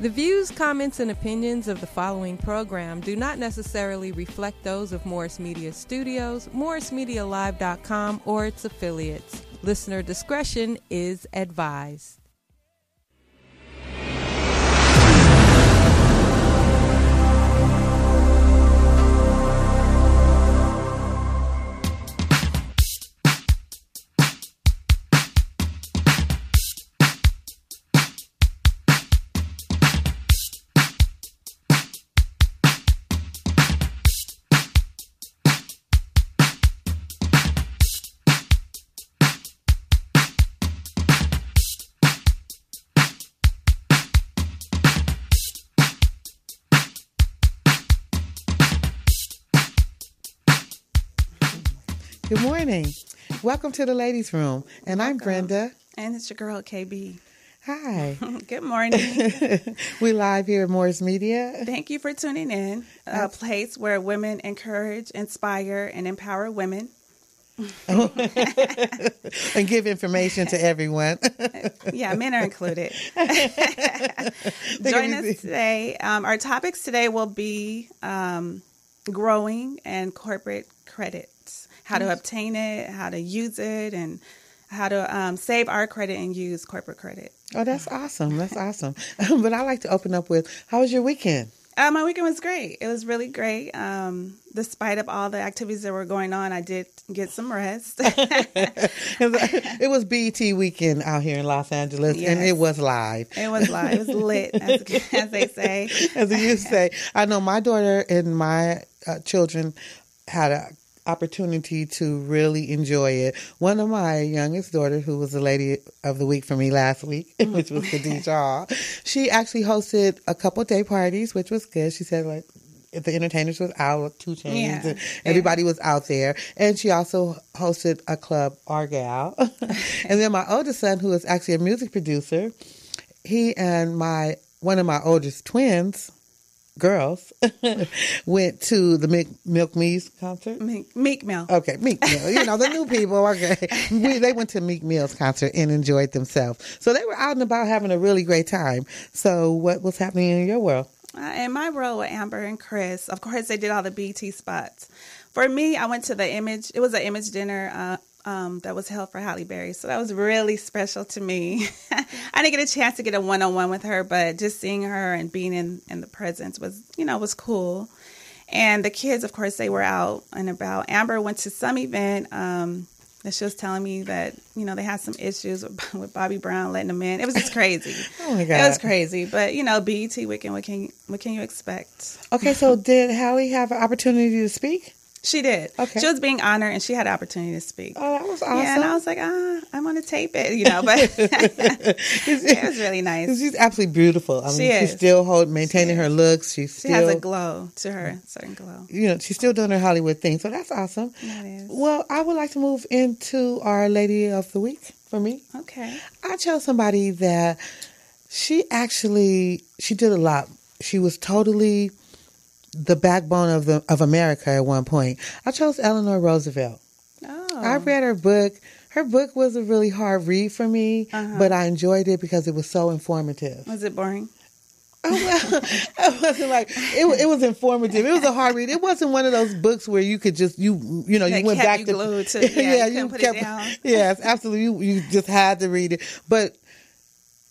The views, comments, and opinions of the following program do not necessarily reflect those of Morris Media Studios, MorrisMediaLive.com, or its affiliates. Listener discretion is advised. Good morning. Welcome to the ladies' room. And I'm Brenda. And it's your girl, KB. Hi. Good morning. We live here at Morris Media. Thank you for tuning in. A place where women encourage, inspire, and empower women. And give information to everyone. Yeah, men are included. Join us today. Our topics today will be growing and corporate credit. How to obtain it, how to use it, and how to save our credit and use corporate credit. Oh, that's awesome. That's awesome. But I like to open up with, how was your weekend? My weekend was great. It was really great. Despite of all the activities that were going on, I did get some rest. It was BET weekend out here in Los Angeles, yes. And it was live. It was live. It was lit, as they say. As they used to say. I know my daughter and my children had a opportunity to really enjoy it. One of my youngest daughters, who was the lady of the week for me last week, which was Khadijah Hall, she actually hosted a couple day parties, which was good. She said, like, if the entertainers was out, 2 Chainz, and everybody was out there. And she also hosted a club, Argyle. And then my oldest son, who is actually a music producer, he and one of my oldest twins, girls, went to the Milk Me's concert. Meek Mill. Okay, Meek Mill. You know, the new people. Okay. They went to Meek Mill's concert and enjoyed themselves. So they were out and about having a really great time. So what was happening in your world? In my world with Amber and Chris, of course, they did all the BT spots. For me, I went to the Image. It was an Image dinner that was held for Halle Berry. So that was really special to me. I didn't get a chance to get a one-on-one with her, but just seeing her and being in the presence was cool. And the kids, of course, they were out and about. Amber went to some event that she was telling me that, they had some issues with Bobby Brown letting them in. It was just crazy. Oh, my God. It was crazy. But, BET weekend, what can you expect? Okay, so did Halle have an opportunity to speak? She did. Okay. She was being honored, and she had an opportunity to speak. Oh, that was awesome. Yeah, and I was like, I want to tape it, but it was really nice. She's absolutely beautiful. She's still maintaining her looks. She has a glow to her, certain glow. She's still doing her Hollywood thing, so that's awesome. That is. Well, I would like to move into our Lady of the Week for me. Okay. I chose somebody that she did a lot. She was totally the backbone of America at one point. I chose Eleanor Roosevelt. Oh. I read her book. Her book was a really hard read for me, but I enjoyed it because it was so informative. Was it boring? Oh, well, it wasn't like it was informative. It was a hard read. It wasn't one of those books where you could just you went back you to glued to you put it down. Yes, absolutely. You just had to read it, but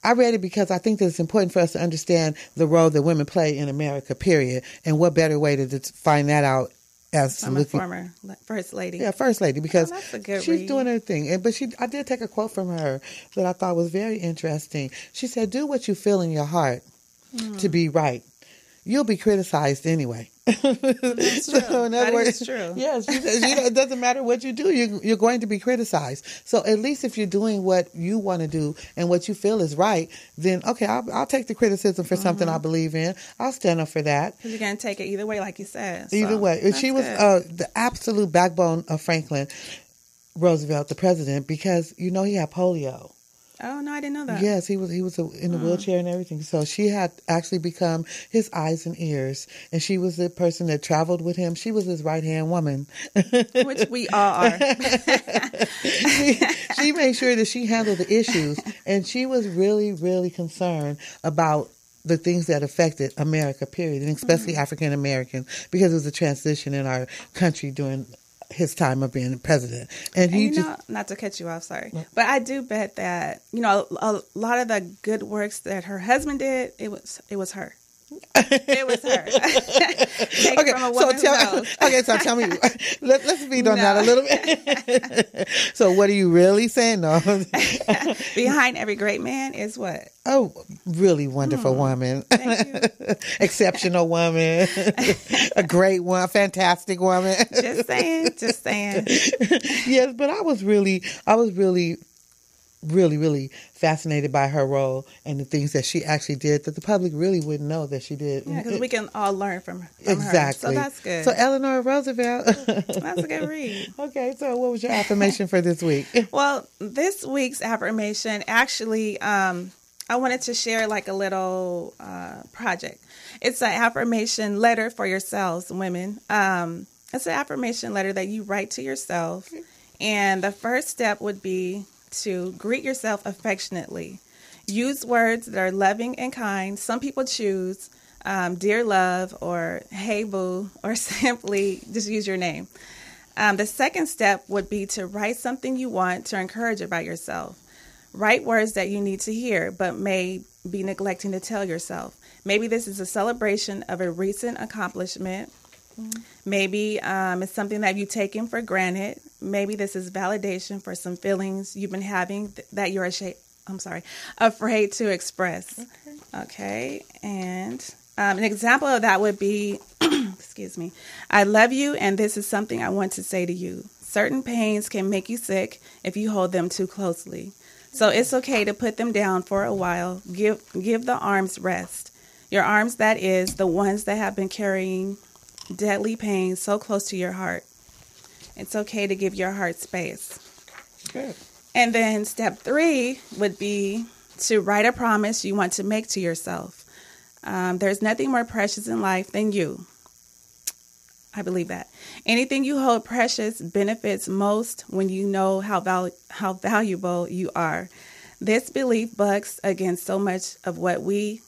I read it because I think that it's important for us to understand the role that women play in America, period. And what better way to find that out as I'm a former First Lady. Yeah, First Lady, because that's a good she's read. doing her thing. But I did take a quote from her that I thought was very interesting. She said, "Do what you feel in your heart to be right. You'll be criticized anyway." That's true. So in other words, is true. Yes, it doesn't matter what you do, you're going to be criticized. So at least if you're doing what you want to do and what you feel is right, then okay, I'll take the criticism for something I believe in. I'll stand up for that. Because you're going to take it either way, like you said. So either way. She was the absolute backbone of Franklin Roosevelt, the president, because he had polio. Oh, no, I didn't know that. Yes, he was in a wheelchair and everything. So she had actually become his eyes and ears. And she was the person that traveled with him. She was his right-hand woman. Which we all are. She made sure that she handled the issues. And she was really, really concerned about the things that affected America, period, and especially African Americans, because it was a transition in our country during his time of being president. And he not to cut you off, sorry, but I do bet that, a lot of the good works that her husband did, it was her. It was her. Okay, from a woman who knows. Okay, so tell me, let's beat on that a little bit. So what are you really saying? No. Behind every great man is what? Oh, really wonderful woman. Thank you. Exceptional woman. A great one. Fantastic woman. Just saying. Yes, but I was really fascinated by her role and the things that she actually did that the public really wouldn't know that she did. Yeah, because we can all learn from her. Exactly. So that's good. So Eleanor Roosevelt. That's a good read. Okay, so what was your affirmation for this week? Well, this week's affirmation, actually, I wanted to share like a little project. It's an affirmation letter for yourselves, women. It's an affirmation letter that you write to yourself. And the first step would be to greet yourself affectionately. Use words that are loving and kind. Some people choose dear love or hey boo, or simply just use your name. The second step would be to write something you want to encourage about yourself. Write words that you need to hear but may be neglecting to tell yourself. Maybe this is a celebration of a recent accomplishment. Maybe it's something that you've taken for granted. Maybe this is validation for some feelings you've been having that you're afraid to express. Okay. And an example of that would be, excuse me, I love you and this is something I want to say to you. Certain pains can make you sick if you hold them too closely. So it's okay to put them down for a while. Give the arms rest. Your arms, that is, the ones that have been carrying deadly pain so close to your heart. It's okay to give your heart space. Good. And then step 3 would be to write a promise you want to make to yourself. There's nothing more precious in life than you. I believe that. Anything you hold precious benefits most when you know how valuable you are. This belief bucks against so much of what we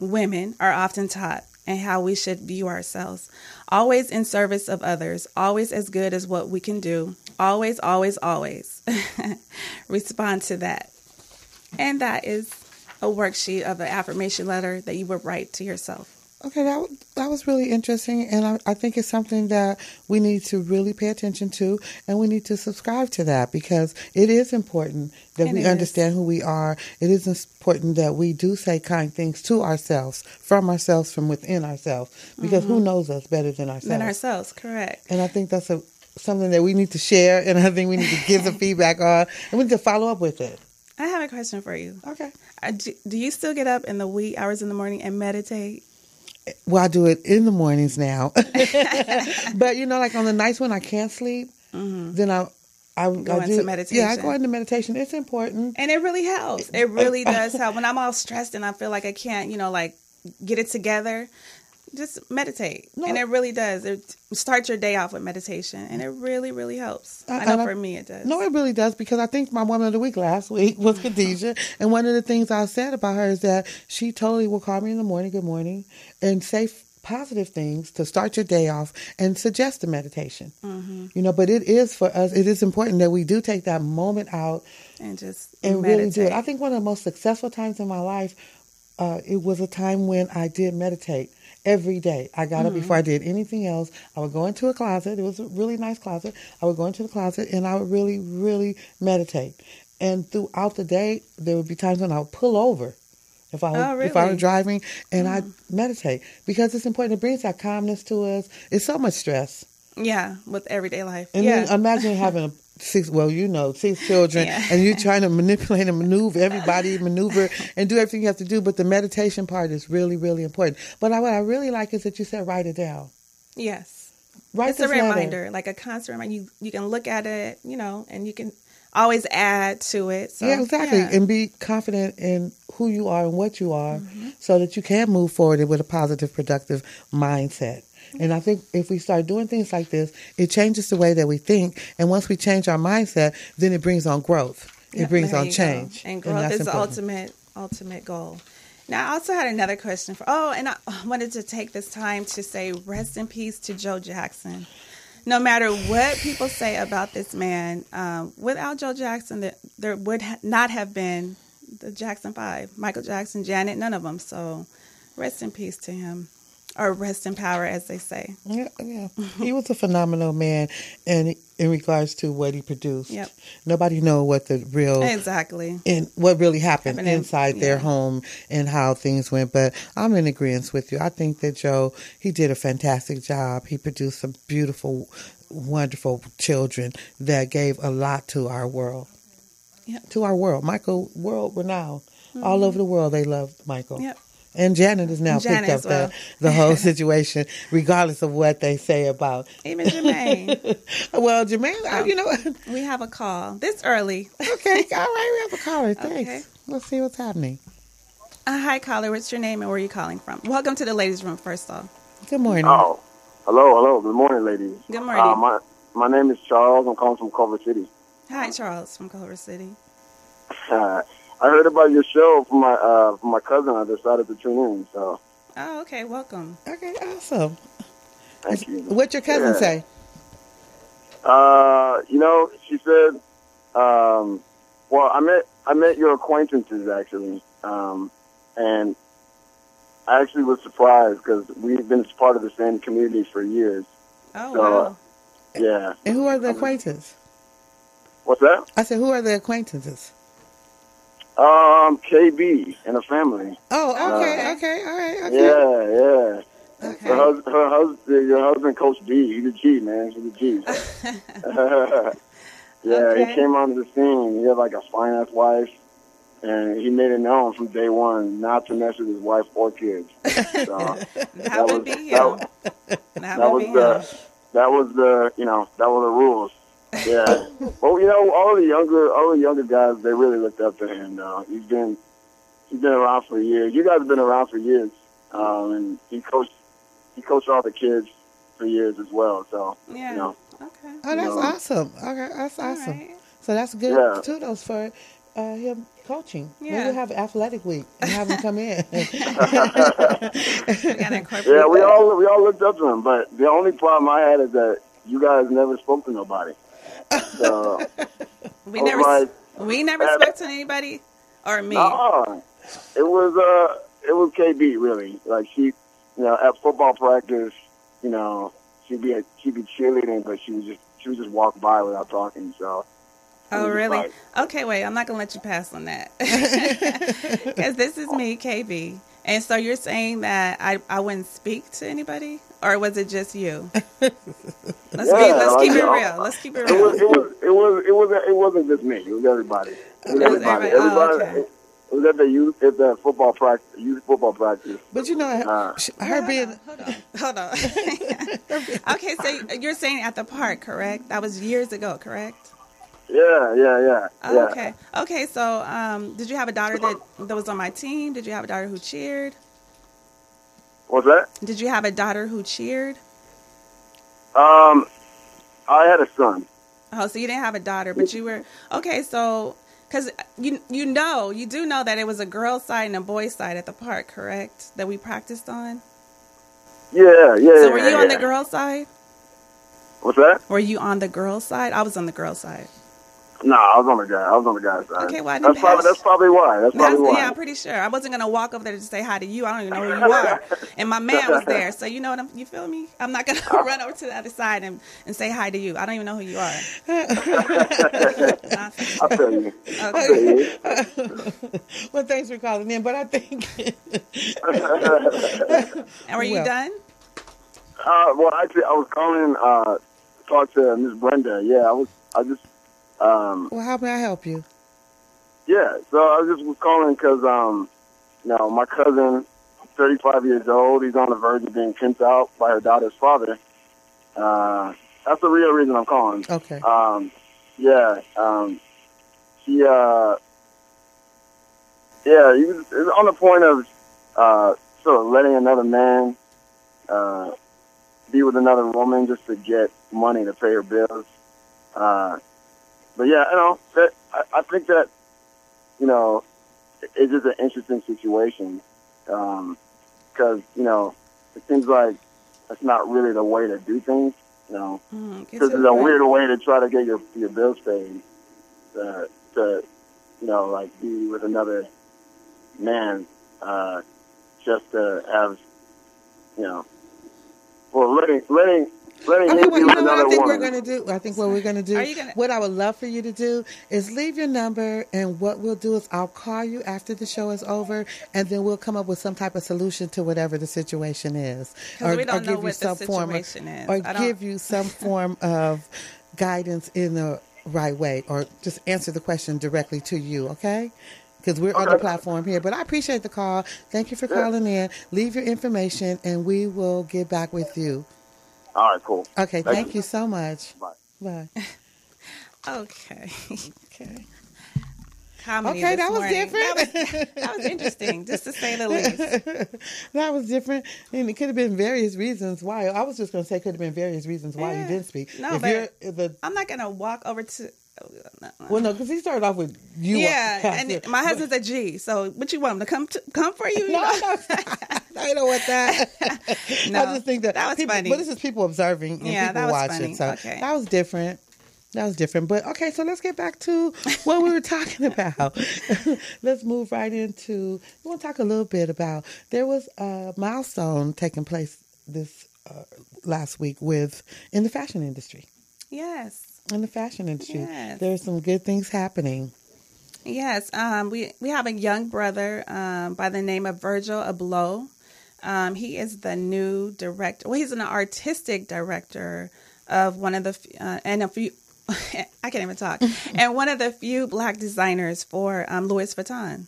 women are often taught and how we should view ourselves. Always in service of others. Always as good as what we can do. Always, always, always. Respond to that. And that is a worksheet of an affirmation letter that you would write to yourself. Okay, that was really interesting, and I think it's something that we need to really pay attention to, and we need to subscribe to that because it is important that we understand who we are. It is important that we do say kind things to ourselves, from within ourselves, because who knows us better than ourselves? Than ourselves, correct. And I think that's something that we need to share, and I think we need to give some feedback on, and we need to follow up with it. I have a question for you. Okay. Do you still get up in the wee hours in the morning and meditate? Well, I do it in the mornings now. But, like on the nights when I can't sleep, then I go into meditation. Yeah, I go into meditation. It's important. And it really helps. It really does help. When I'm all stressed and I feel like I can't, get it together, just meditate. No. And it really does. Start your day off with meditation. And it really, really helps. I know for me it does. No, it really does, because I think my Woman of the Week last week was Khadijah. And one of the things I said about her is that she totally will call me in the morning, good morning, and say positive things to start your day off and suggest a meditation. But it is for us, it is important that we do take that moment out and really do it. I think one of the most successful times in my life, it was a time when I did meditate. Every day. I got up before I did anything else. I would go into a closet. It was a really nice closet. I would go into the closet and I would really, really meditate. And throughout the day, there would be times when I would pull over if I was driving, and I'd meditate, because it's important. It brings that calmness to us. It's so much stress. Yeah, with everyday life. And then imagine having six children, and you're trying to manipulate and maneuver and do everything you have to do. But the meditation part is really, really important. But what I really like is that you said write it down. Yes. It's a reminder, like a constant reminder. You can look at it, and you can always add to it. So, yeah, exactly. Yeah. And be confident in who you are and what you are, so that you can move forward with a positive, productive mindset. And I think if we start doing things like this, it changes the way that we think. And once we change our mindset, then it brings on growth. It brings on change. And growth is the ultimate goal. Now, I also had another question and I wanted to take this time to say rest in peace to Joe Jackson. No matter what people say about this man, without Joe Jackson, there would not have been the Jackson 5, Michael Jackson, Janet, none of them. So rest in peace to him, or rest in power, as they say. Yeah. He was a phenomenal man, and in regards to what he produced, Yep. Nobody know what the real and what really happened inside their home and how things went. But I'm in agreement with you. I think that Joe, he did a fantastic job. He produced some beautiful, wonderful children that gave a lot to our world. Yep. To our world. Michael, world renowned. All over the world, they loved Michael. Yep. And Janet has now picked up the whole situation, regardless of what they say about. Even Jermaine. Well, Jermaine, you know what? We have a call this early. Okay, all right, we have a caller. Thanks. Okay. Let's see what's happening. Hi, caller. What's your name and where are you calling from? Welcome to the ladies' room, first off. Good morning. Oh, hello. Good morning, ladies. Good morning. My name is Charles. I'm calling from Culver City. Hi, Charles from Culver City. I heard about your show from my cousin. I decided to tune in. So. Oh, okay. Welcome. Okay, awesome. Thank you. What'd your cousin say? She said, well, I met your acquaintances actually, and I actually was surprised because we've been part of the same community for years. Oh, so, wow. Yeah. And who are the acquaintances? What's that? I said, who are the acquaintances? KB and a family. Oh, okay, all right. Okay. Yeah. Okay. Your husband, Coach B, he's a G, man. He's a G. Yeah, Okay. He came onto the scene. He had like a fine-ass wife, and he made it known from day one not to mess with his wife or kids. So That would be him. That was the rules. Yeah. Well, all the younger guys, they really looked up to him. He's been around for years. You guys have been around for years, and he coached all the kids for years as well. So Yeah. Okay. Oh, that's awesome. Okay, that's awesome. Right. So that's good. Yeah. Kudos for him coaching. Yeah. Maybe we'll have athletic week and have him come in. We gotta incorporate Yeah, we that. all looked up to him, but the only problem I had is that you guys never spoke to nobody. So We never spoke to anybody or me. It was KB really. Like she, at football practice, she'd be cheerleading, but she would just walk by without talking. So. Oh, really? Okay, wait. I'm not gonna let you pass on that because this is me, KB. And so you're saying that I wouldn't speak to anybody, or was it just you? Let's keep it real. Let's keep it real. It wasn't just me. It was everybody. It was everybody. Okay. It was at the football practice. But her being. Hold on. Okay, so you're saying at the park, correct? That was years ago, correct? Yeah. Oh, okay. Okay, so did you have a daughter that was on my team? Did you have a daughter who cheered? What's that? Did you have a daughter who cheered? I had a son. Oh, so you didn't have a daughter, but you were okay. So, because you do know that it was a girl's side and a boy's side at the park, correct? That we practiced on. Yeah. So were you on the girl's side? What's that? Were you on the girl's side? I was on the girl's side. No, I was on the guy's side. Okay, well, that's probably why. Yeah, I'm pretty sure. I wasn't gonna walk over there to say hi to you. I don't even know who you are. And my man was there, so you know what you feel me? I'm not gonna run over to the other side and say hi to you. I don't even know who you are. I'll tell you. Okay. Well, thanks for calling in, but I think. And were you done? Well, actually, I was calling to talk to Miss Brenda. Yeah, I just. Well, how may I help you? Yeah, so I just was calling because, my cousin, 35 years old, he's on the verge of being pimped out by her daughter's father. That's the real reason I'm calling. Okay. He was on the point of sort of letting another man be with another woman just to get money to pay her bills. But yeah, I think that, it's just an interesting situation. because it seems like that's not really the way to do things. Because it's a weird way to try to get your bills paid. To like be with another man, just to have, well, letting Okay, him well, be you with know what another I think woman. we're going to do? I think what we're going to do, what I would love for you to do is leave your number, and what we'll do is I'll call you after the show is over, and then we'll come up with some type of solution to whatever the situation is. Because we don't know what the situation is. Or give you some form of guidance in the right way, or just answer the question directly to you, okay? Because we're on the platform here. But I appreciate the call. Thank you for calling in. Leave your information, and we will get back with you. All right, cool. Okay, thank you so much. Bye. Bye. Okay. Okay. Comedy Okay, this that was morning. different. That was interesting, just to say the least. That was different. And it could have been various reasons why. I was just going to say could have been various reasons why you didn't speak. No, but I'm not going to walk over to... Well, no, because he started off with you. Yeah, and my husband's a G, so what you want him to come for you? No, I don't want that. No, I just think that was people, funny. But this is people observing and Yeah, people that was watching. funny. So Okay. that was different. That was different. But okay, so let's get back to what we were talking about. Let's move right into, we want to talk a little bit about, there was a milestone taking place this last week in the fashion industry. Yes. In the fashion industry. Yes. There's some good things happening. Yes. We have a young brother by the name of Virgil Abloh. He is the new director. Well, he's an artistic director of one of the and a few. I can't even talk. And one of the few Black designers for Louis Vuitton.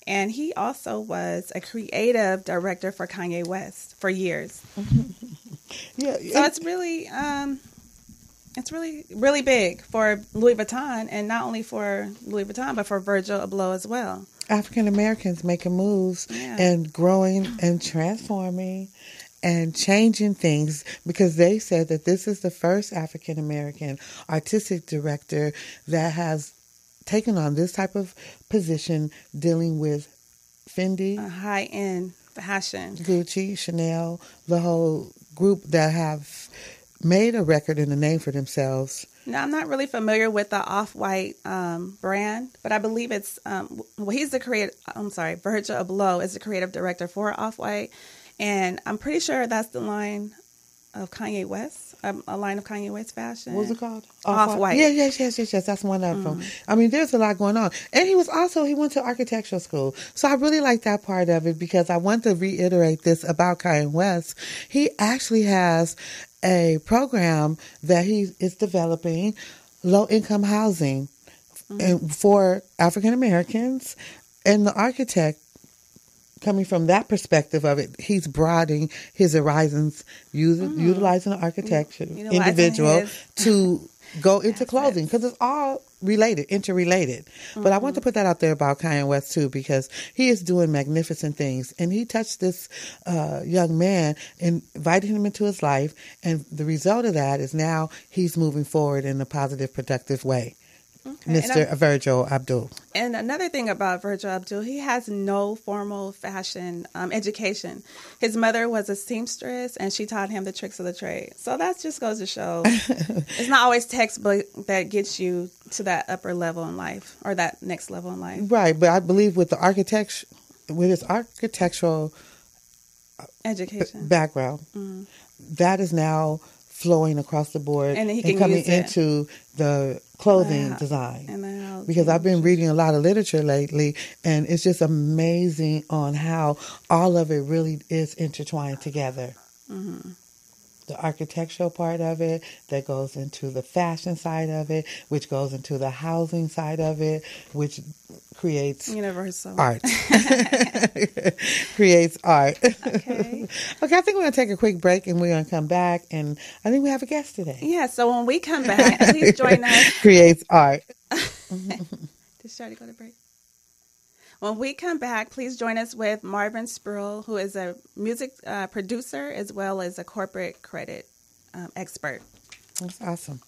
And he also was a creative director for Kanye West for years. Yeah. So it's really really big for Louis Vuitton, and not only for Louis Vuitton, but for Virgil Abloh as well. African Americans making moves and growing and transforming and changing things, because they said that this is the first African American artistic director that has taken on this type of position, dealing with Fendi, high-end fashion, Gucci, Chanel, the whole group that have made a record and a name for themselves. Now, I'm not really familiar with the Off-White brand, but I believe it's, he's the Virgil Abloh is the creative director for Off-White, and I'm pretty sure that's the line of Kanye West, a line of Kanye West fashion. What's it called? Off-White. Yes. That's one of them. I mean, there's a lot going on. And he went to architectural school. So I really like that part of it, because I want to reiterate this about Kanye West. He actually has a program that he is developing, low-income housing for African Americans, and the architect, coming from that perspective of it, he's broadening his horizons, utilizing the architecture individual to go into clothing, because it's all interrelated. But I want to put that out there about Kanye West too, because he is doing magnificent things, and he touched this young man and invited him into his life, and the result of that is now he's moving forward in a positive, productive way. Okay. Mr. Virgil Abloh. And another thing about Virgil Abloh, he has no formal fashion education. His mother was a seamstress, and she taught him the tricks of the trade. So that just goes to show it's not always textbook that gets you to that upper level in life, or that next level in life. Right, but I believe with his architectural education background, that is now flowing across the board and coming into the clothing design. Because I've been reading a lot of literature lately, and it's just amazing on how all of it really is intertwined together. Mm-hmm. The architectural part of it that goes into the fashion side of it, which goes into the housing side of it, which creates universal art. Creates art. Okay, I think we're going to take a quick break, and we're going to come back, and I think we have a guest today. Yeah, so when we come back, please join us. Creates art. Did Shadi go to break? When we come back, please join us with Marvin Spruill, who is a music producer as well as a corporate credit expert. That's awesome.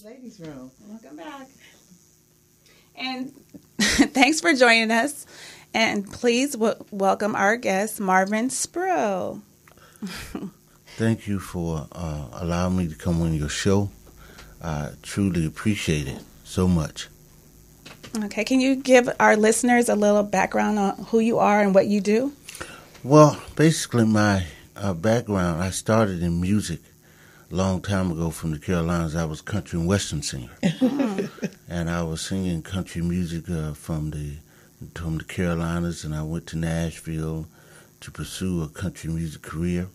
Ladies' room. Welcome back. And thanks for joining us. And please welcome our guest, Marvin Spro. Thank you for allowing me to come on your show. I truly appreciate it so much. Okay, can you give our listeners a little background on who you are and what you do? Well, basically my background, I started in music a long time ago from the Carolinas. I was a country and western singer. And I was singing country music from the Carolinas, and I went to Nashville to pursue a country music career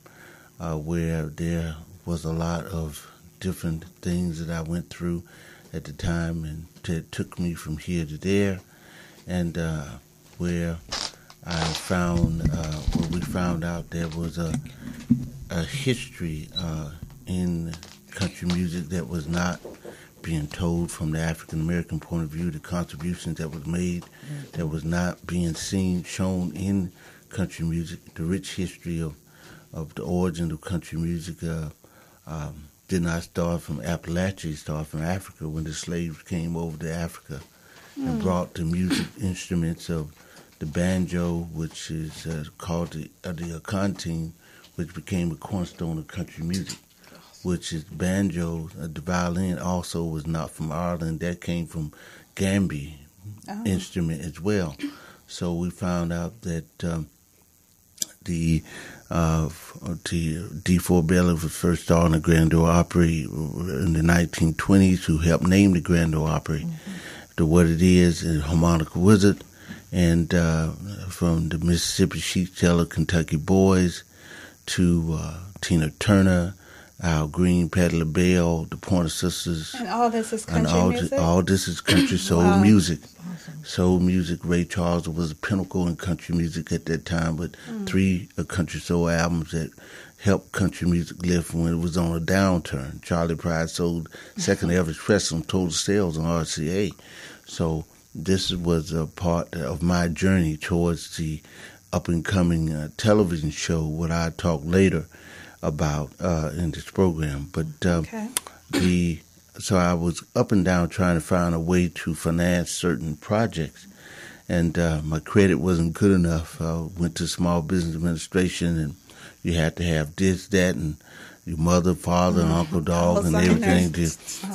where there was a lot of different things that I went through at the time, and it took me from here to there, and where I found, we found out there was a history in country music that was not being told from the African American point of view, the contributions that was made, that was not being shown in country music, the rich history of the origin of country music did not start from Appalachia, it started from Africa when the slaves came over to Africa and brought the music instruments of the banjo, which is called the acontine, which became a cornerstone of country music, which is banjo. The violin also was not from Ireland. That came from Gambia instrument as well. So we found out that the D4 Bailey was first starring the Grand Ole Opry in the 1920s, who helped name the Grand Ole Opry to what it is, a harmonica wizard, and from the Mississippi Sheep Teller, Kentucky Boys, to Tina Turner, Al Green, Patti LaBelle, the Pointer Sisters. And all this is country music? All this is country soul music. Awesome. Soul music. Ray Charles was a pinnacle in country music at that time, but 3 country soul albums that helped country music live when it was on a downturn. Charlie Pride sold second ever press on total sales on RCA. So this was a part of my journey towards the up-and-coming television show, what I talk later about in this program. But so I was up and down trying to find a way to finance certain projects, and my credit wasn't good enough. I went to Small Business Administration, and you had to have this, that, and your mother, father, and uncle, dog, and everything.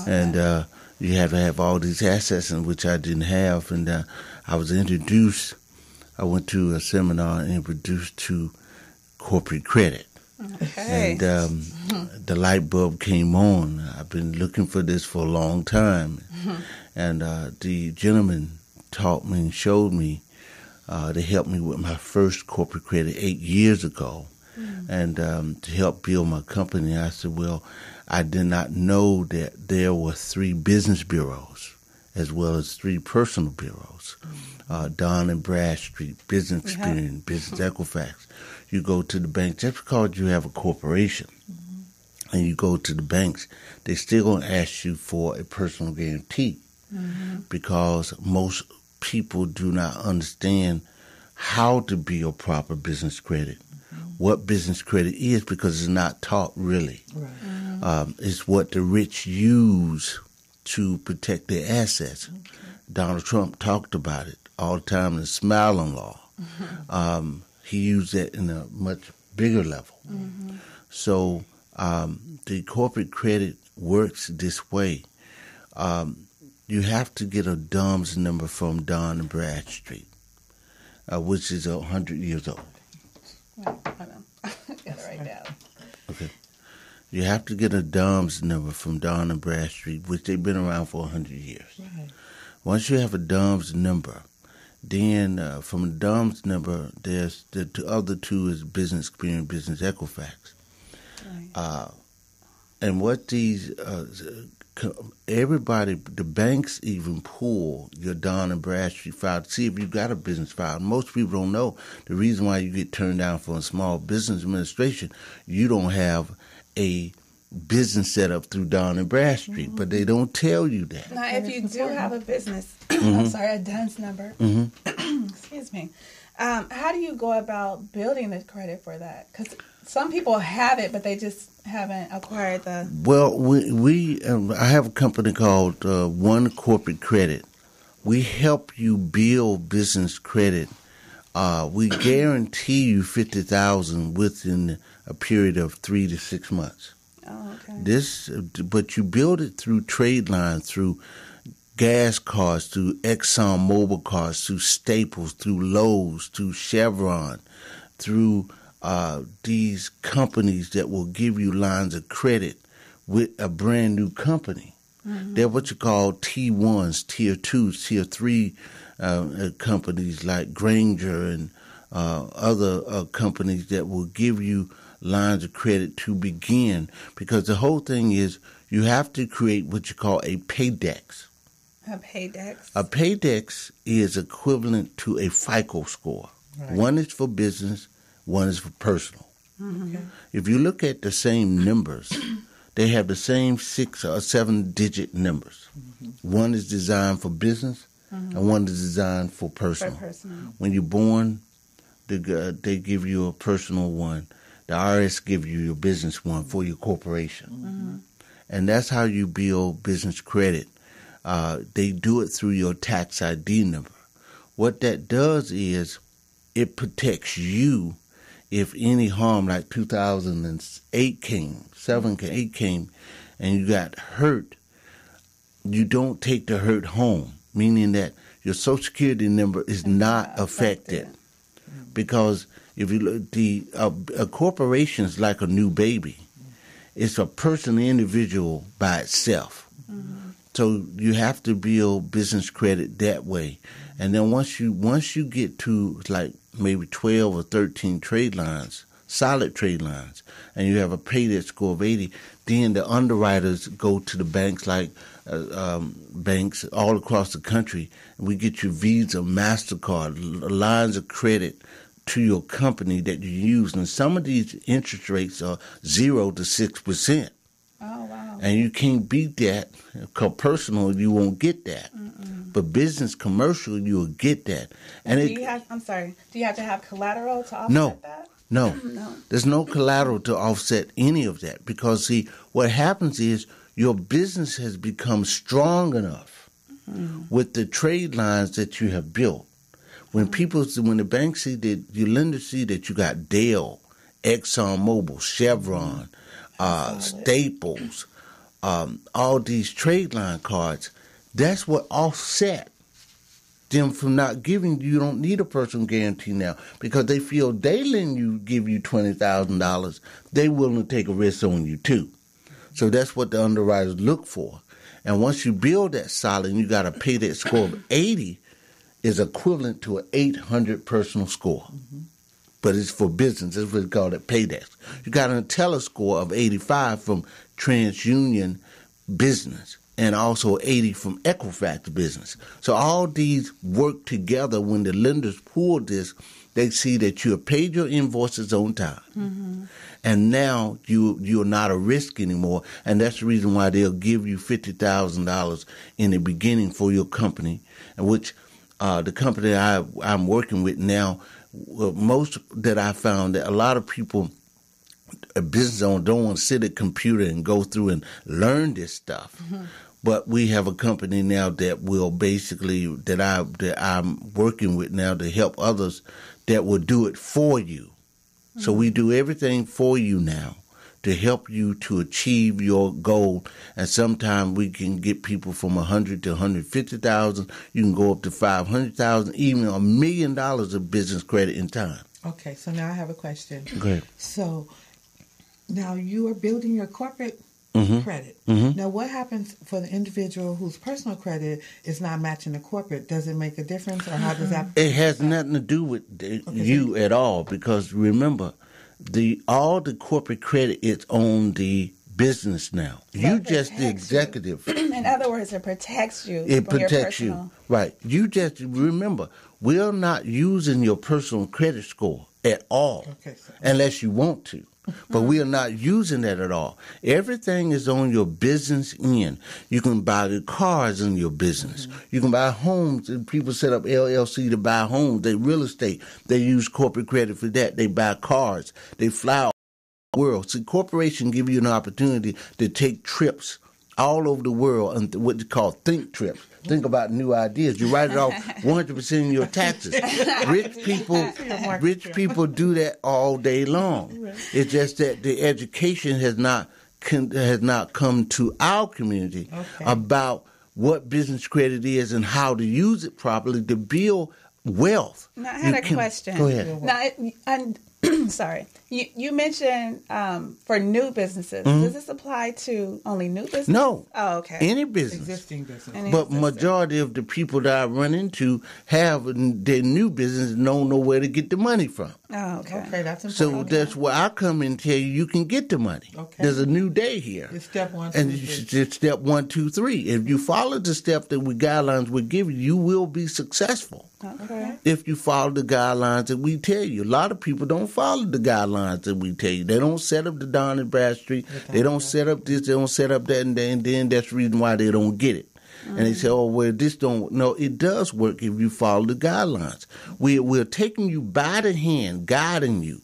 And you had to have all these assets, in which I didn't have. And I was introduced. I went to a seminar and introduced to corporate credit. Okay. And the light bulb came on. I've been looking for this for a long time. And the gentleman taught me and showed me. They helped me with my first corporate credit 8 years ago. And to help build my company, I said, well, I did not know that there were 3 business bureaus as well as 3 personal bureaus. Don and Bradstreet, Business Experience, Business Equifax. You go to the bank, just because you have a corporation and you go to the banks, they still going to ask you for a personal guarantee because most people do not understand how to build proper business credit, what business credit is, because it's not taught really. It's what the rich use to protect their assets. Donald Trump talked about it all the time in the Smiling Law. He used that in a much bigger level. So the corporate credit works this way. You have to get a DUNS number from Don and Bradstreet, which is 100 years old. Wait, hold on. I got it right down. Okay. You have to get a DUNS number from Don and Bradstreet, which they've been around for 100 years. Right. Once you have a DUNS number, then from a DUNS number, there's the other 2 is Business Experience, Business Equifax. Right. And what these, everybody, the banks even pull your Don and Bradstreet file to see if you got a business file. Most people don't know the reason why you get turned down for a Small Business Administration. You don't have a business set up through Don and Bradstreet, but they don't tell you that. Now, if you do have a business, I'm sorry, a DUNS number, excuse me, how do you go about building the credit for that? Because some people have it, but they just haven't acquired the... Well, I have a company called One Corporate Credit. We help you build business credit. We guarantee you $50,000 within a period of 3 to 6 months. Oh, okay. But you build it through trade lines, through gas cards, through Exxon Mobil cards, through Staples, through Lowe's, through Chevron, through these companies that will give you lines of credit with a brand new company. Mm-hmm. They're what you call T1s, Tier 2s, Tier 3 companies like Granger and other companies that will give you lines of credit to begin, because the whole thing is you have to create what you call a paydex. A paydex? A paydex is equivalent to a FICO score. Right. One is for business, one is for personal. Mm-hmm. Okay. If you look at the same numbers, they have the same 6 or 7 digit numbers. Mm-hmm. One is designed for business, mm-hmm. and one is designed for personal. When you're born, they give you a personal one. The IRS give you your business one for your corporation. Mm-hmm. And that's how you build business credit. They do it through your tax ID number. What that does is it protects you if any harm, like 2008 came, 8 came, and you got hurt. You don't take the hurt home, meaning that your Social Security number is not affected. Because if you look, a corporation is like a new baby. It's a person, individual by itself. Mm-hmm. So you have to build business credit that way. And then once you get to like maybe 12 or 13 trade lines, solid trade lines, and you have a paydex score of 80, then the underwriters go to the banks like banks all across the country, and we get you Visa, MasterCard, lines of credit to your company that you use. And some of these interest rates are 0 to 6%. Oh, wow. And you can't beat that. Because personal, you won't get that. Mm-mm. But business, commercial, you will get that. And do you have to have collateral to offset that? No. There's no collateral to offset any of that. Because, see, what happens is your business has become strong enough with the trade lines that you have built. When the banks see that, your lenders see that you got Dell, Exxon Mobil, Chevron, Staples, all these trade line cards, that's what offset them from not giving you. You don't need a personal guarantee now because they feel they give you $20,000, they willing to take a risk on you too. So that's what the underwriters look for. And once you build that solid and you got to pay that score of 80, is equivalent to an 800 personal score. Mm-hmm. But it's for business. That's what they call it, paydex. You got an Intelli score of 85 from TransUnion Business and also 80 from Equifax Business. So all these work together. When the lenders pull this, they see that you have paid your invoices on time. Mm-hmm. And now you're not a risk anymore. And that's the reason why they'll give you $50,000 in the beginning for your company, and which the company I'm working with now, most that I found that a lot of people, a business owner, don't want to sit at a computer and go through and learn this stuff. Mm-hmm. But we have a company now that will basically, that I'm working with now to help others that will do it for you. Mm-hmm. So we do everything for you now to help you to achieve your goal. And sometimes we can get people from 100 to 150,000. You can go up to 500,000, even $1 million of business credit in time. Okay, so now I have a question. Go ahead. So now you are building your corporate credit. Mm-hmm. Now, what happens for the individual whose personal credit is not matching the corporate? Does it make a difference, or how does that? It has nothing to do with you at all, because remember, all the corporate credit is on the business now. You just the executive. In other words, it protects you. It protects you. Right. You just remember, we're not using your personal credit score at all, unless you want to. But we are not using that at all. Everything is on your business end. You can buy the cars in your business. Mm-hmm. You can buy homes. People set up LLC to buy homes. They real estate. They use corporate credit for that. They buy cars. They fly world. See, corporation give you an opportunity to take trips all over the world and what they call think trips. Think about new ideas. You write it off 100% in your taxes. Rich people do that all day long. It's just that the education has not come to our community about what business credit is and how to use it properly to build wealth. Now, I had a question. Go ahead. Now, sorry. You mentioned for new businesses. Does this apply to only new businesses? No. Oh, okay. Any business. Existing business. But majority of the people that I run into have their new business and don't know where to get the money from. Oh, okay. Okay, that's important. So that's where I come in and tell you can get the money. Okay. There's a new day here. It's step 1, 2, And 3. it's step 1, 2, 3. If you follow the steps that we guidelines we give you, you will be successful. Okay. If you follow the guidelines that we tell you. A lot of people don't follow the guidelines that we tell you. They don't set up the Don and Bradstreet. They don't set up this. They don't set up that. And then that's the reason why they don't get it. And they say, oh, well, this don't. No, it does work if you follow the guidelines. We're taking you by the hand, guiding you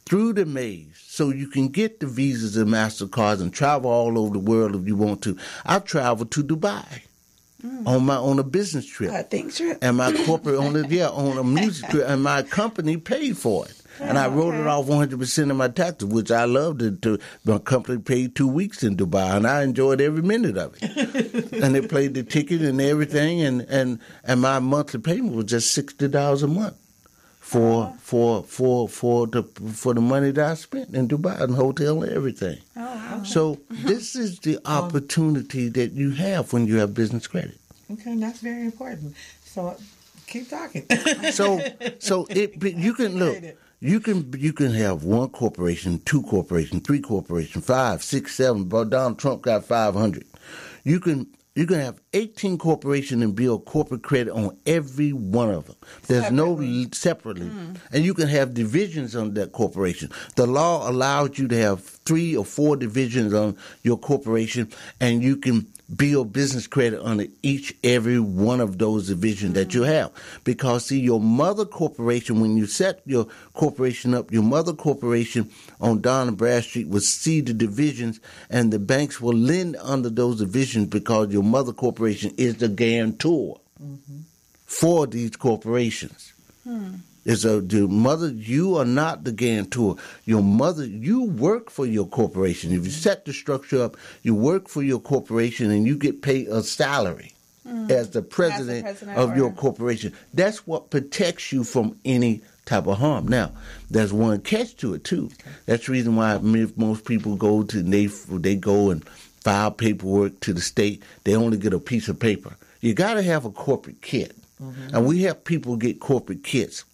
through the maze so you can get the visas and MasterCards and travel all over the world if you want to. I've traveled to Dubai. On a business trip. I think trip. And my corporate on a music trip, and my company paid for it. And I wrote it off 100% of my taxes, which I loved it. My company paid 2 weeks in Dubai, and I enjoyed every minute of it. And they paid the ticket and everything, and my monthly payment was just $60 a month for the money that I spent in Dubai and hotel and everything. Oh, wow. So this is the opportunity that you have when you have business credit. Okay, that's very important. So keep talking. You can look. You can have 1 corporation, 2 corporations, 3 corporations, 5, 6, 7. But Donald Trump got 500. You can have 18 corporations and build corporate credit on every one of them. There's separately. And you can have divisions on that corporation. The law allows you to have 3 or 4 divisions on your corporation, and you can build business credit on every one of those divisions that you have. Because, see, your mother corporation, when you set your corporation up, your mother corporation on Don and Bradstreet will see the divisions, and the banks will lend under those divisions because your mother corporation is the guarantor for these corporations. The mother, you are not the guarantor. Your mother, you work for your corporation. If you set the structure up, you work for your corporation and you get paid a salary as the president of your corporation. That's what protects you from any type of harm. Now, there's one catch to it too. That's the reason why most people go to they go and file paperwork to the state. They only get a piece of paper. You got to have a corporate kit, and we have people get corporate kits.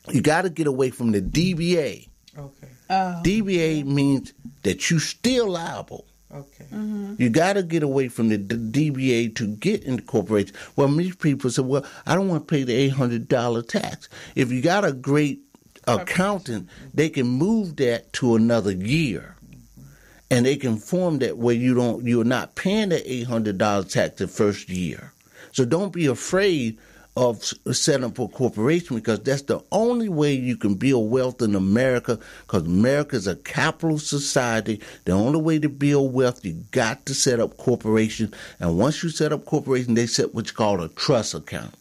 You got to get away from the DBA. Okay. DBA means that you're still liable. Okay. You got to get away from the DBA to get into corporation. Well, many people say, well, I don't want to pay the $800 tax. If you got a great accountant, they can move that to another year. And they can form that where you're not paying the $800 tax the first year. So don't be afraid of setting up a corporation, because that's the only way you can build wealth in America, because America is a capitalist society. The only way to build wealth, you got to set up corporation. And once you set up corporation, they set what's called a trust account.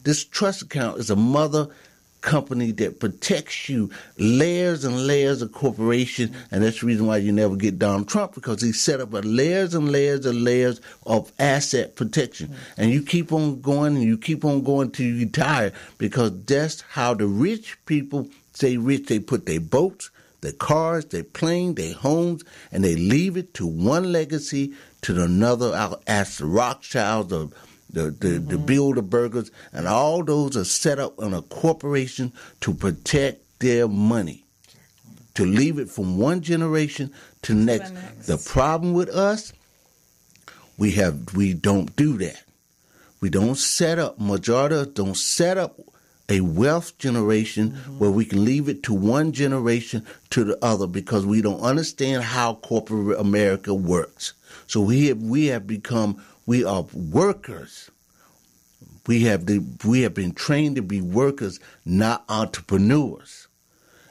This trust account is a mother company that protects you, layers and layers of corporation, and that's the reason why you never get Donald Trump, because he set up a layers and layers and layers of asset protection. And you keep on going and you keep on going till you retire, because that's how the rich people stay rich. They put their boats, their cars, their planes, their homes, and they leave it to one legacy to another. As the Rothschilds or the Bilderbergers, and all those are set up in a corporation to protect their money, to leave it from one generation to the next. The problem with us, we don't do that. We don't set up, majority of us don't set up a wealth generation where we can leave it to one generation to the other, because we don't understand how corporate America works. So we are workers. We have been trained to be workers, not entrepreneurs.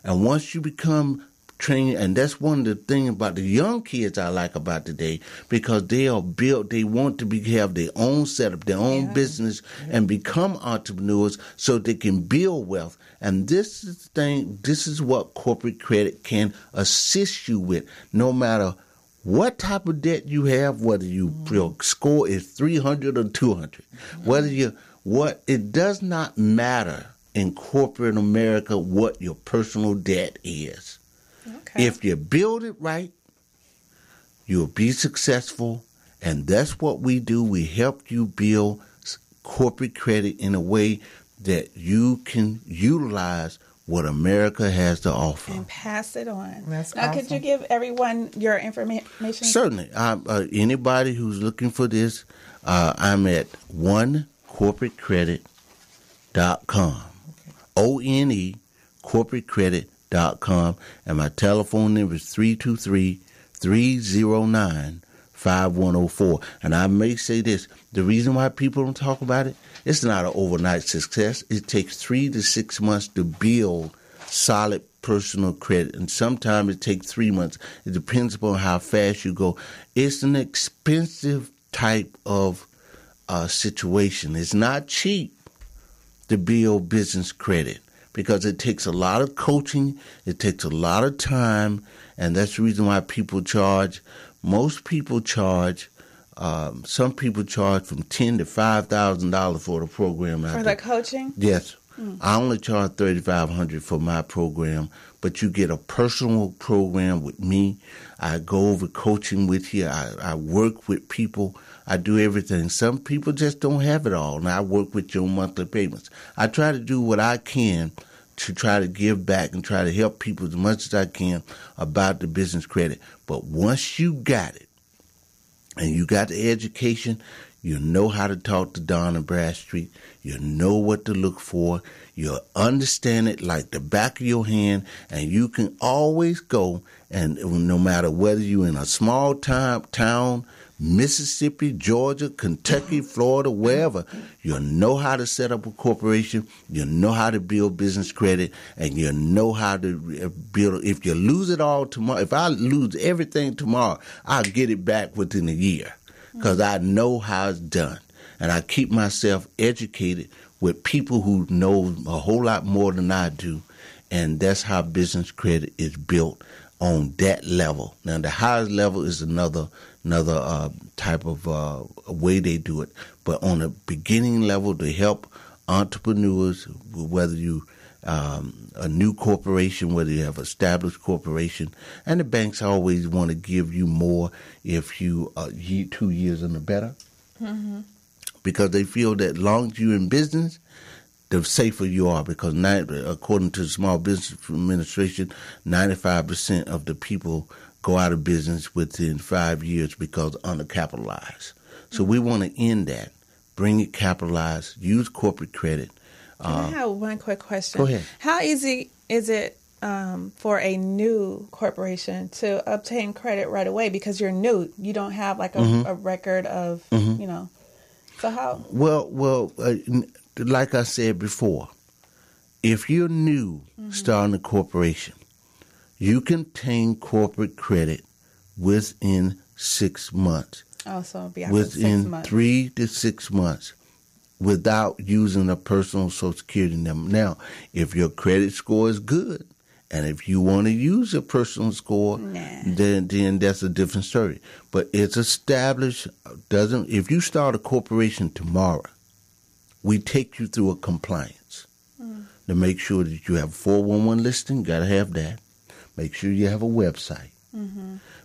And once you become training, and that's one of the things about the young kids I like about today, because they are built, they want to have their own setup, their own business, and become entrepreneurs so they can build wealth. And this is what corporate credit can assist you with, no matter what type of debt you have, whether your score is 300 or 200, it does not matter in corporate America what your personal debt is. Okay. If you build it right, you'll be successful, and that's what we do. We help you build corporate credit in a way that you can utilize what America has to offer. And pass it on. That's now, awesome. Could you give everyone your information? Certainly. Anybody who's looking for this, I'm at onecorporatecredit.com. ONE corporatecredit.com, and my telephone number is 323-309-5104. And I may say this, the reason why people don't talk about it, it's not an overnight success. It takes 3 to 6 months to build solid personal credit, and sometimes it takes 3 months. It depends upon how fast you go. It's an expensive type of situation. It's not cheap to build business credit, because it takes a lot of coaching, it takes a lot of time, and that's the reason why people charge. Most people charge, some people charge from $10,000 to $5,000 for the program. For the coaching? Yes. I only charge $3,500 for my program, but you get a personal program with me. I go over coaching with you. I work with people. I do everything. Some people just don't have it all, and I work with your monthly payments. I try to do what I can to try to give back and try to help people as much as I can about the business credit. But once you got it, and you got the education, you know how to talk to Don and Bradstreet. You know what to look for. You understand it like the back of your hand, and you can always go, and no matter whether you're in a small town, Mississippi, Georgia, Kentucky, Florida, wherever, you know how to set up a corporation, you know how to build business credit, and you know how to build. If you lose it all tomorrow, if I lose everything tomorrow, I'll get it back within a year, because I know how it's done. And I keep myself educated with people who know a whole lot more than I do, and that's how business credit is built on that level. Now, the highest level is another type of way they do it. But on the beginning level, to help entrepreneurs, whether you a new corporation, whether you have established corporation, and the banks always want to give you more if you are 2 years and better, because they feel that as long as you're in business, the safer you are, because according to the Small Business Administration, 95% of the people go out of business within 5 years because undercapitalized. So we want to end that, bring it capitalized, use corporate credit. Can I have one quick question? Go ahead. How easy is it for a new corporation to obtain credit right away, because you're new? You don't have like a record of, so how? Well, like I said before, if you're new starting a corporation, you can obtain corporate credit within 6 months. Oh, so it'll be after within 6 months. 3 to 6 months without using a personal Social Security number. Now, if your credit score is good, and if you want to use a personal score, then that's a different story. But it's established. If you start a corporation tomorrow, we take you through a compliance to make sure that you have a 411 listing. Got to have that. Make sure you have a website.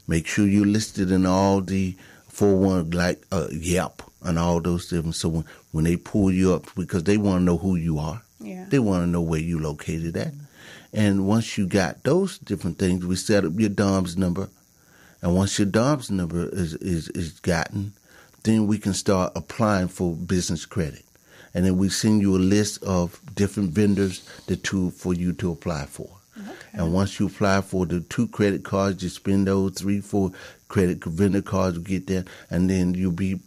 Make sure you're listed in all the 411, like Yelp and all those different. So when they pull you up, because they want to know who you are. Yeah. They want to know where you located at. And once you got those different things, we set up your DOMS number. And once your DOMS number is gotten, then we can start applying for business credit. And then we send you a list of different vendors for you to apply for. Okay. And once you apply for the 2 credit cards, you spend those 3-4 credit vendor cards, you get that, and then you'll be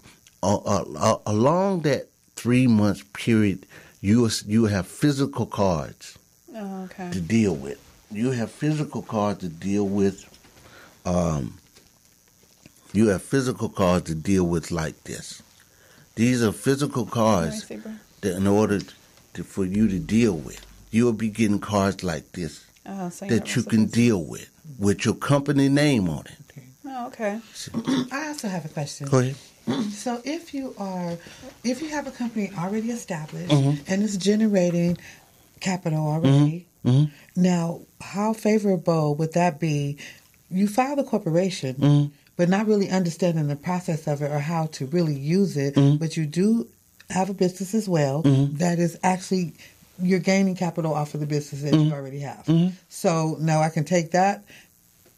along that 3 month period. You have physical cards to deal with. you have physical cards to deal with. You have physical cards to deal with like this. These are physical cards that in order for you to deal with. You'll be getting cards like this that you can deal with your company name on it. Okay. Oh, okay. I also have a question. Go ahead. So if you have a company already established and it's generating capital already, now how favorable would that be? You file the corporation, but not really understanding the process of it or how to really use it, but you do have a business as well that is actually, you're gaining capital off of the business that you already have. So now I can take that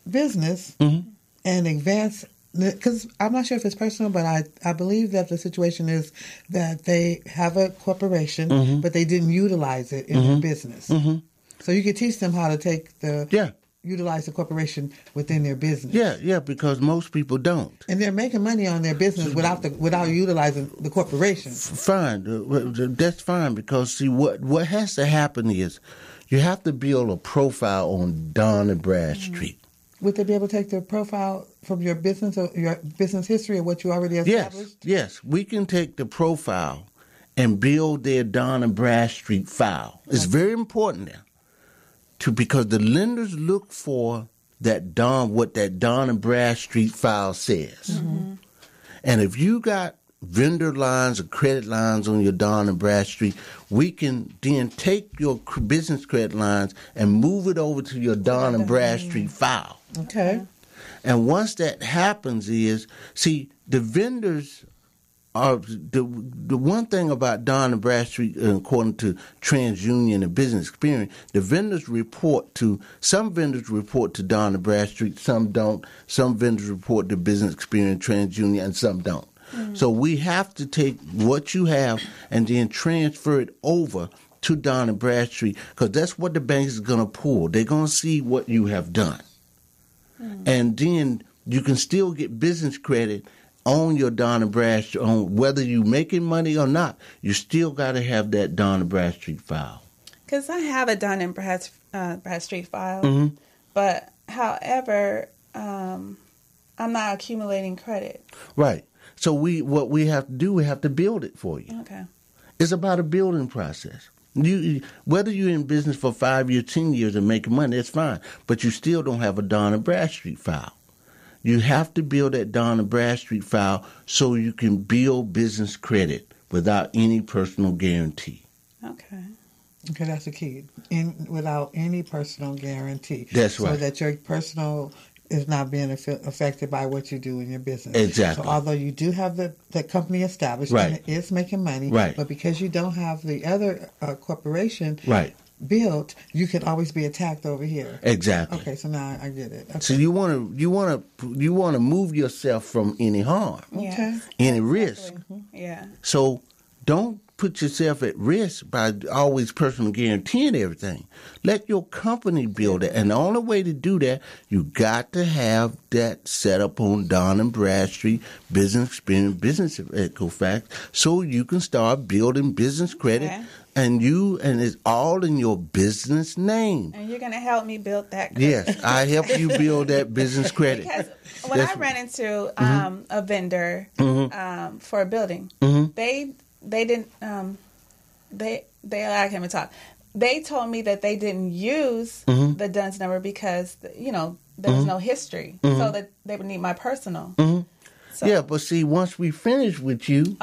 business and advance, because I'm not sure if it's personal, but I believe that the situation is that they have a corporation, but they didn't utilize it in their business. So you could teach them how to take utilize the corporation within their business. Yeah, because most people don't. And they're making money on their business without utilizing the corporation. Fine, that's fine, because see what has to happen is you have to build a profile on Dun and Bradstreet. Would they be able to take the profile from your business or your business history or what you already established? Yes, we can take the profile and build their Dun and Bradstreet file. It's very important now. Because the lenders look for what that Dun and Bradstreet file says. And if you got vendor lines or credit lines on your Dun and Bradstreet, we can then take your business credit lines and move it over to your Dun and Bradstreet file. Okay. And once that happens the vendors are the one thing about Dun and Bradstreet, according to TransUnion and Business Experience, some vendors report to Dun and Bradstreet, some don't. Some vendors report to Business Experience, TransUnion, and some don't. So we have to take what you have and then transfer it over to Dun and Bradstreet, because that's what the bank is going to pull. They're going to see what you have done. And then you can still get business credit on your Dun and Bradstreet, on whether you making money or not. You still got to have that Dun and Bradstreet file. Because I have a Dun and Bradstreet file, but however, I'm not accumulating credit. Right. So what we have to do, we have to build it for you. Okay. It's about a building process. Whether you're in business for 5 years, 10 years and making money, that's fine. But you still don't have a Dun and Bradstreet file. You have to build that Dun and Bradstreet file so you can build business credit without any personal guarantee. Okay. Okay, that's the key. Without any personal guarantee. That's right. So that your personal is not being affected by what you do in your business. Exactly. So although you do have the company established and it is making money, but because you don't have the other corporation built, you can always be attacked over here. Exactly. Okay, so now I get it. Okay. So you want to move yourself from any harm, any risk. Yeah. So don't put yourself at risk by always personal guaranteeing everything. Let your company build it. And the only way to do that, you got to have that set up on Dun and Bradstreet, Business Experience, Business Equifax, so you can start building business credit. Okay. And it's all in your business name. And you're going to help me build that credit. Yes, I help you build that business credit. Because when I ran into a vendor for a building, they didn't they allowed him to talk. They told me that they didn't use the DUNS number because there was no history, so that they would need my personal. So. Yeah, but see, once we finish with you,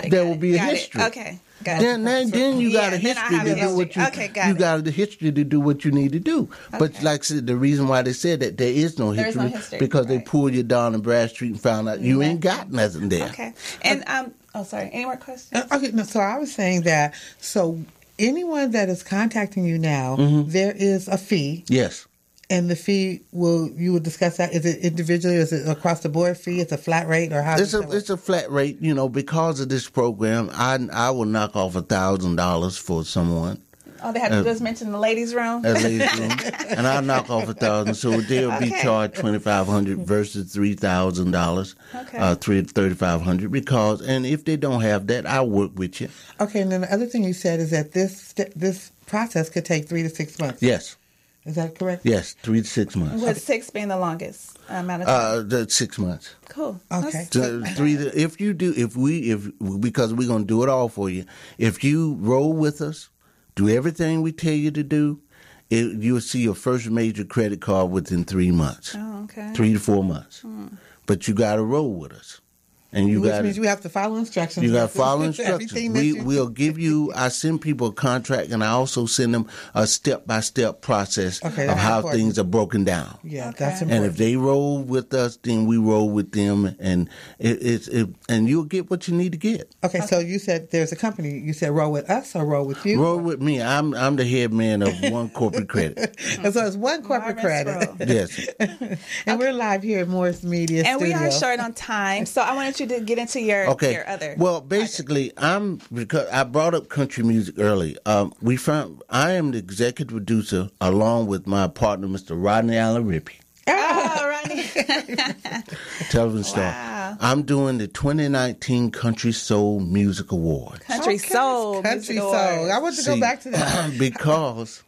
there will be a history. Okay. Then you got a history to do what you. You got the history to do what you need to do. Okay. But like I said, the reason why they said that there is no history, because they pulled you down on Bradstreet and found out you ain't got nothing there. Okay. And sorry. Any more questions? Okay. No. So I was saying that. So anyone that is contacting you now, there is a fee. Yes. And the fee you will discuss that? Is it individually? Is it across the board fee? It's a flat rate, or how? It's a flat rate. Because of this program, I will knock off $1,000 for someone. Oh, they have to just mention the ladies' room. And I'll knock off $1,000, so they'll be charged $2,500 versus $3,000. Okay. $3,500 because, and if they don't have that, I'll work with you. Okay, and then the other thing you said is that this process could take 3 to 6 months. Yes. Is that correct? Yes, 3 to 6 months. With 6 being the longest amount of time. The 6 months. Cool. Okay. Because we're going to do it all for you. If you roll with us, do everything we tell you to do, you'll see your first major credit card within 3 months. Oh, okay. 3 to 4 months. But you got to roll with us. And Which means you have to follow instructions. You got to follow instructions. We'll give you, I send people a contract, and I also send them a step-by-step process of how things are broken down. Yeah, that's important. And if they roll with us, then we roll with them, and and you'll get what you need to get. Okay, so you said there's a company. You said roll with us or roll with you? Roll with me. I'm the head man of One Corporate Credit. And so it's One Corporate Credit. Yes. And we're live here at Morris Media And Studio. we are short on time, so I wanted you to get into your other. Well, basically, because I brought up country music early. I am the executive producer along with my partner, Mr. Rodney Allen Rippey. Oh, Rodney. Television star. I'm doing the 2019 Country Soul Music Award. Country Soul. Country Soul. I want to go back to that. Because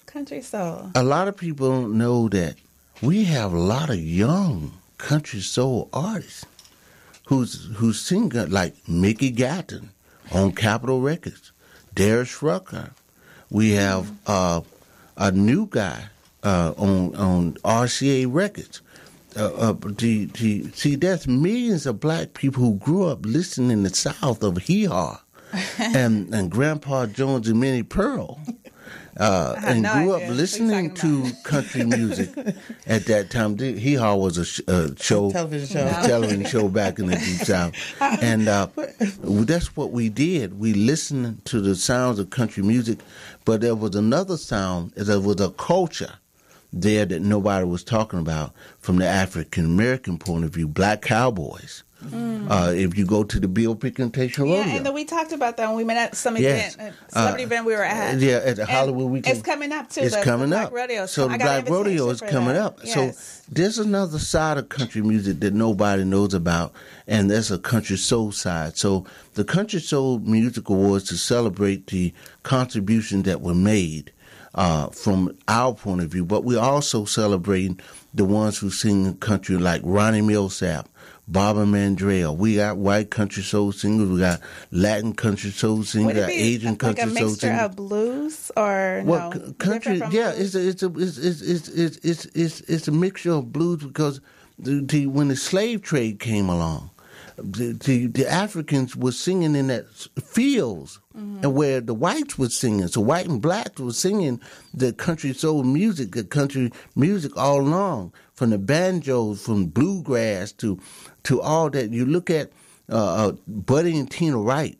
Country Soul. A lot of people don't know that we have a lot of young country soul artists who's sing like Mickey Gatton on Capitol Records, Darius Rucker. We have a new guy on RCA Records. See, there's millions of black people who grew up listening in the South of Hee Haw and Grandpa Jones and Minnie Pearl. And grew up listening to country music at that time. Hee Haw was a television show back in the Deep South. And that's what we did. We listened to the sounds of country music, but there was another sound. There was a culture there that nobody was talking about from the African-American point of view, black cowboys. If you go to the Bill Pickens Rodeo. Yeah, and then we talked about that when we met at some event, celebrity event we were at. Yeah, at the Hollywood Weekend. It's coming up, too. It's coming up. Rodeo. So the Black Rodeo is coming up. Yes. So there's another side of country music that nobody knows about, and that's a country soul side. So the Country Soul Music Awards to celebrate the contributions that were made from our point of view, but we're also celebrating the ones who sing country like Ronnie Millsap, Barbara Mandrell. We got white country soul singers. We got Latin country soul singers. We got Asian country soul singers. Like a mixture of blues or no? Country, yeah, blues? it's a mixture of blues because when the slave trade came along, the Africans were singing in that fields and where the whites were singing. So white and black were singing the country soul music, the country music all along, from the banjos, from bluegrass to all that. You look at Buddy and Tina Wright.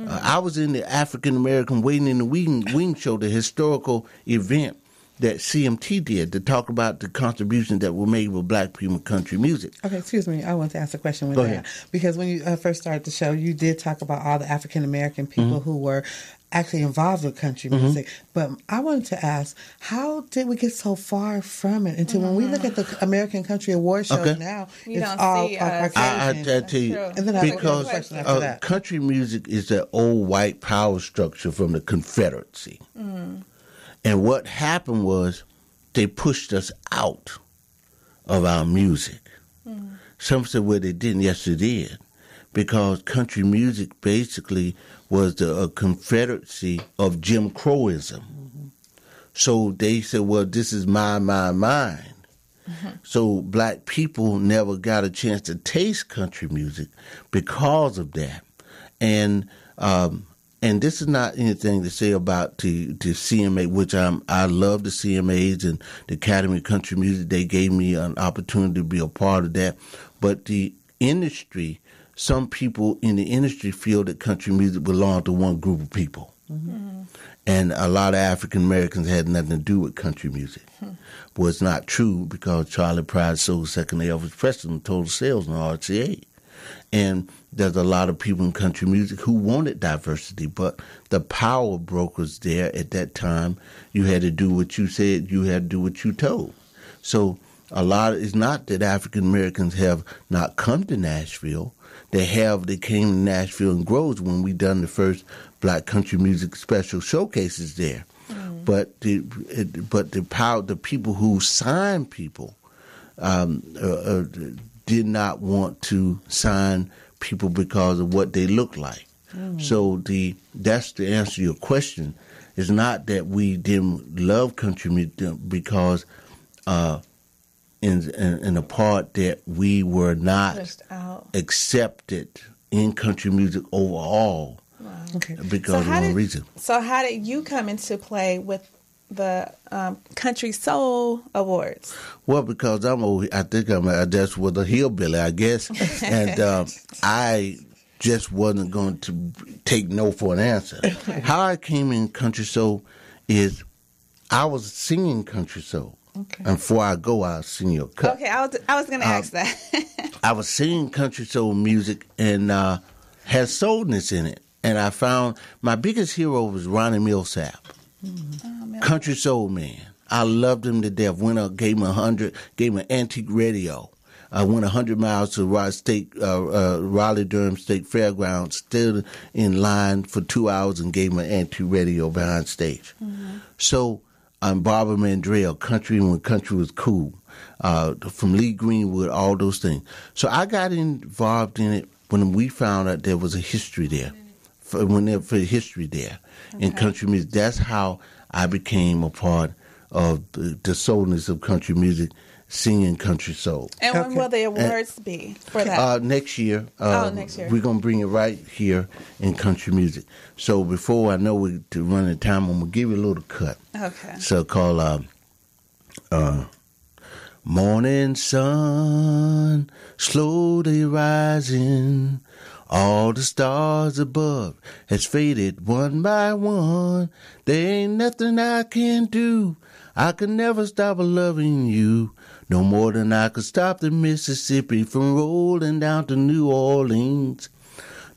I was in the African American Waiting in the Wing show, the historical event that CMT did to talk about the contributions that were made with black people in country music. Okay, excuse me. I want to ask a question with Go that. ahead. Because when you first started the show, you did talk about all the African American people who were actually involved with country music. But I wanted to ask, how did we get so far from it until when we look at the American Country Award shows now, you it's don't all see I tell you, and then I have a question after that. Country music is that old white power structure from the Confederacy. And what happened was they pushed us out of our music. Some said, well, they didn't. Yes, they did. Because country music basically was a confederacy of Jim Crowism. So they said, well, this is mine. So black people never got a chance to taste country music because of that. And this is not anything to say about the CMA, which I love the CMAs and the Academy of Country Music. They gave me an opportunity to be a part of that. But the industry, some people in the industry feel that country music belonged to one group of people. And a lot of African Americans had nothing to do with country music. Well, it's not true because Charlie Pride sold second to Elvis Presley total sales on RCA. And there's a lot of people in country music who wanted diversity, but the power brokers there at that time, you had to do what you said, you had to do what you told. So it's not that African Americans have not come to Nashville. They came to Nashville and Groves when we done the first Black Country Music special showcases there. But the people who sign people did not want to sign people because of what they look like. So that's the answer to your question. It's not that we didn't love country music because in the part that we were not accepted in country music overall. Okay. Because of one reason. So how did you come into play with the Country Soul Awards? Well, because I think I'm just with a hillbilly, I guess, and I just wasn't going to take no for an answer. How I came in country soul is I was singing country soul. Okay. And before I go, I'll sing you a cut. Okay, I was going to ask that. I was singing country soul music and had soulness in it. And I found my biggest hero was Ronnie Millsap, country soul man. I loved him to death. Went up, gave him an antique radio. I went 100 miles to Raleigh-Durham State Fairgrounds, stood in line for 2 hours and gave him an antique radio behind stage. So I'm Barbara Mandrell, country when country was cool, from Lee Greenwood, all those things. So I got involved in it when we found out there was a history there. For history there in country music. That's how I became a part of the soulness of country music, singing country soul. And when will the awards be for that? Next year. Next year. We're going to bring it right here in country music. So before I know we're running time, I'm going to give you a little cut. Okay. So called Morning Sun, slowly rising. All the stars above has faded one by one. There ain't nothing I can do. I can never stop loving you. No more than I could stop the Mississippi from rolling down to New Orleans.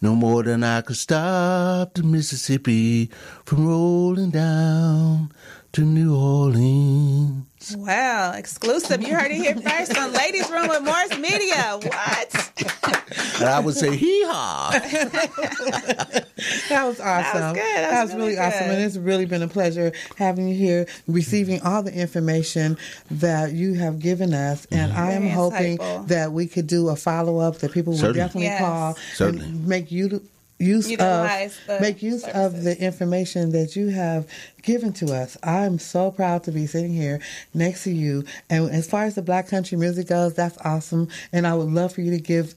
No more than I could stop the Mississippi from rolling down to New Orleans. Wow, exclusive. You heard it here first on Ladies Room with Morris Media. What? And I would say, hee-haw. That was awesome. That was good. That was really awesome. And it's really been a pleasure having you here, receiving all the information that you have given us. And I am hoping that we could do a follow-up, that people will definitely call and make use of the information that you have given to us. I'm so proud to be sitting here next to you. And as far as the Black country music goes, that's awesome. And I would love for you to give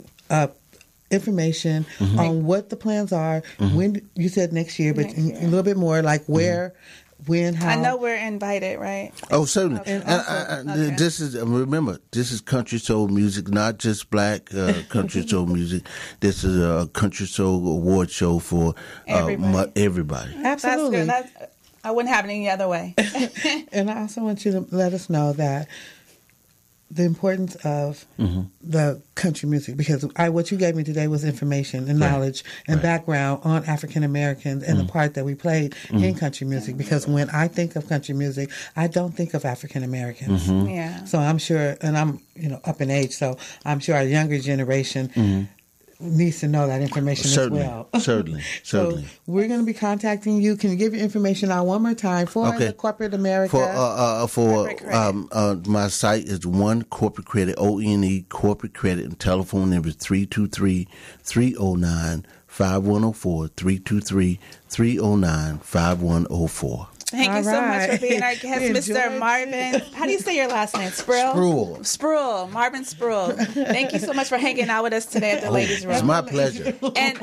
information on what the plans are. When you said next year, but a little bit more, like where, when, how. I know we're invited, right? Oh, certainly. Okay. And this is, remember, this is country soul music, not just Black country soul music. This is a country soul award show for everybody. Absolutely. That's good. I wouldn't have it any other way. And I also want you to let us know that the importance of the country music, because what you gave me today was information and knowledge and background on African Americans and the part that we played in country music. Because when I think of country music, I don't think of African Americans. Yeah. So I'm sure, and I'm up in age, so I'm sure our younger generation needs to know that information as well. Certainly. So we're going to be contacting you. Can you give your information out one more time for the corporate America? My site is One Corporate Credit, ONE Corporate Credit, and telephone number is 323-309-5104, 323-309-5104. Thank you so much for being our guest, Mr. Marvin. How do you say your last name? Spruill. Marvin Spruill. Thank you so much for hanging out with us today at the Ladies Room. It's my pleasure. And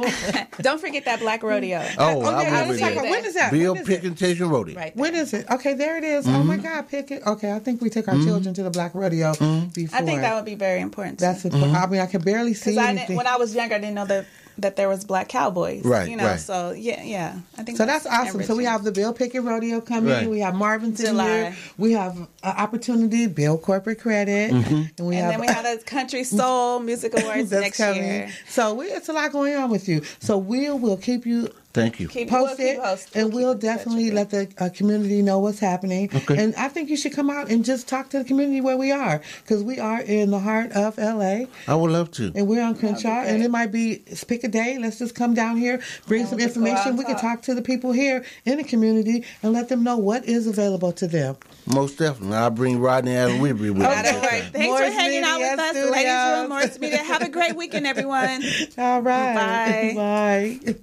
don't forget that Black Rodeo. I will be there. When is that? Bill Pickett Rodeo. Right. When is it? Okay, there it is. Oh my God, Pickett. Okay, I think we took our children to the Black Rodeo before. I think that would be very important. That's important. I mean, I can barely see anything. When I was younger, I didn't know that there was Black cowboys. Right. So yeah. I think so. That's awesome. Enriching. So we have the Bill Pickett Rodeo coming. Right. We have Marvin's in here. We have opportunity, Bill Corporate Credit, and then we have the Country Soul Music Awards next year. So it's a lot going on with you. So we'll keep you Thank you. Post it, and we'll definitely let the community know what's happening. Okay. And I think you should come out and just talk to the community where we are, because we are in the heart of L.A. I would love to. And we're on Crenshaw, and it might be, pick a day, let's just come down here, bring some information. We can talk to the people here in the community and let them know what is available to them. Most definitely. I'll bring Rodney Allen Weebly with me. Thanks for hanging out with us, Ladies Room, Morris Media. Have a great weekend, everyone. All right. Bye. Bye.